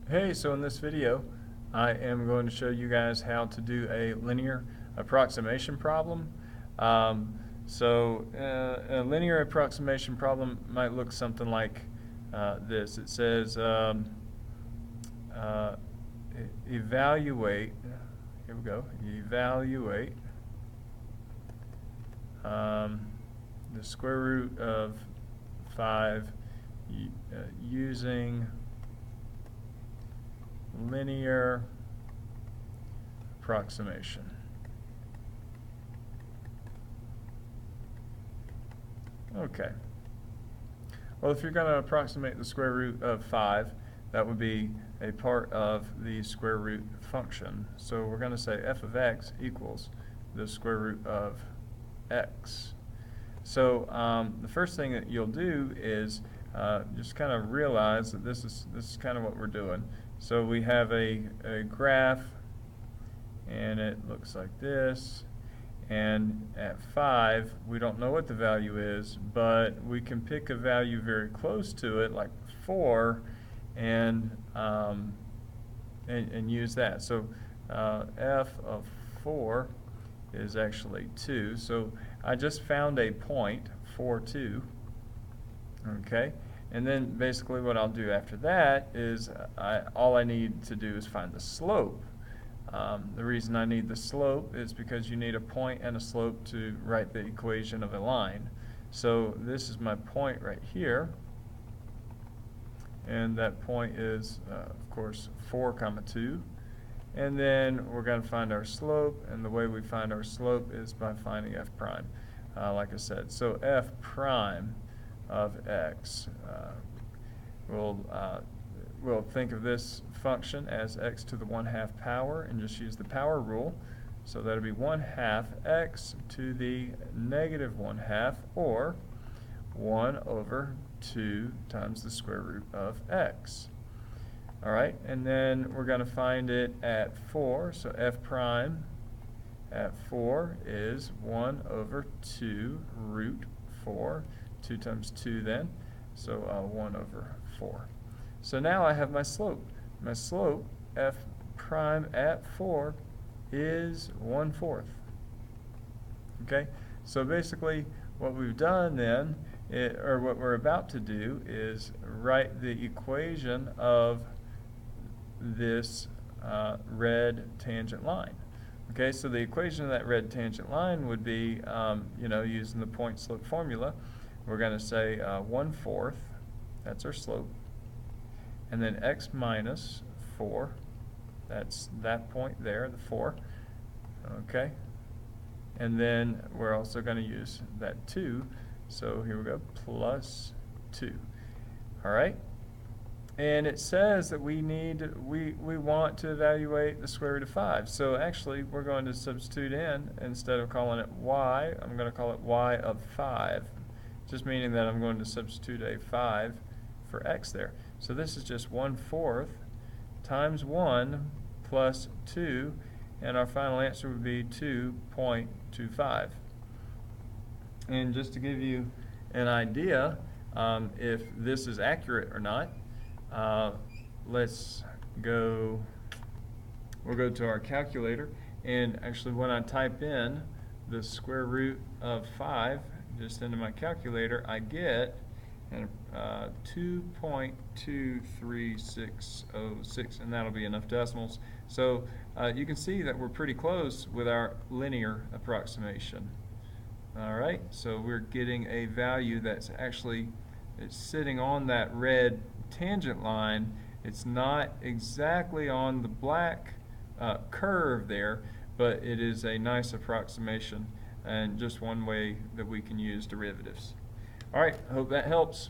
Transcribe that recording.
Hey, so in this video I am going to show you guys how to do a linear approximation problem. A linear approximation problem might look something like this. It says evaluate, here we go, evaluate the square root of 5 using linear approximation. Okay. Well, if you're going to approximate the square root of 5, that would be a part of the square root function. So we're going to say f of x equals the square root of x. So the first thing that you'll do is just kind of realize that this is kind of what we're doing. So we have a graph, and it looks like this. And at 5, we don't know what the value is, but we can pick a value very close to it, like 4, and use that. So f of 4 is actually 2. So I just found a point, 4, 2. Okay. And then basically what I'll do after that is all I need to do is find the slope. The reason I need the slope is because you need a point and a slope to write the equation of a line. So this is my point right here, and that point is of course 4, 2. And then we're going to find our slope, and the way we find our slope is by finding f prime, like I said. So f prime of x, we'll think of this function as x to the 1/2 power and just use the power rule. So that'll be 1/2 x to the negative 1/2, or 1/2 times the square root of x. Alright, and then we're going to find it at 4, so f prime at 4 is 1/2 root 4, 2 times 2 then, so 1/4. So now I have my slope. My slope, f prime at 4, is 1/4. Okay, so basically what we've done then, or what we're about to do, is write the equation of this red tangent line. Okay, so the equation of that red tangent line would be, using the point slope formula, we're going to say 1/4, that's our slope, and then x minus 4, that's that point there, the 4, okay, and then we're also going to use that 2, so here we go, plus 2. Alright, and it says that we want to evaluate the square root of 5, so actually we're going to substitute in, instead of calling it y, I'm going to call it y of 5, just meaning that I'm going to substitute a 5 for x there. So this is just 1/4 times 1 plus 2, and our final answer would be 2.25. And just to give you an idea if this is accurate or not, we'll go to our calculator, and actually when I type in the square root of 5 just into my calculator, I get 2.23606, and that'll be enough decimals. So you can see that we're pretty close with our linear approximation. Alright, so we're getting a value that's actually sitting on that red tangent line. It's not exactly on the black curve there, but it is a nice approximation and just one way that we can use derivatives. Alright, I hope that helps.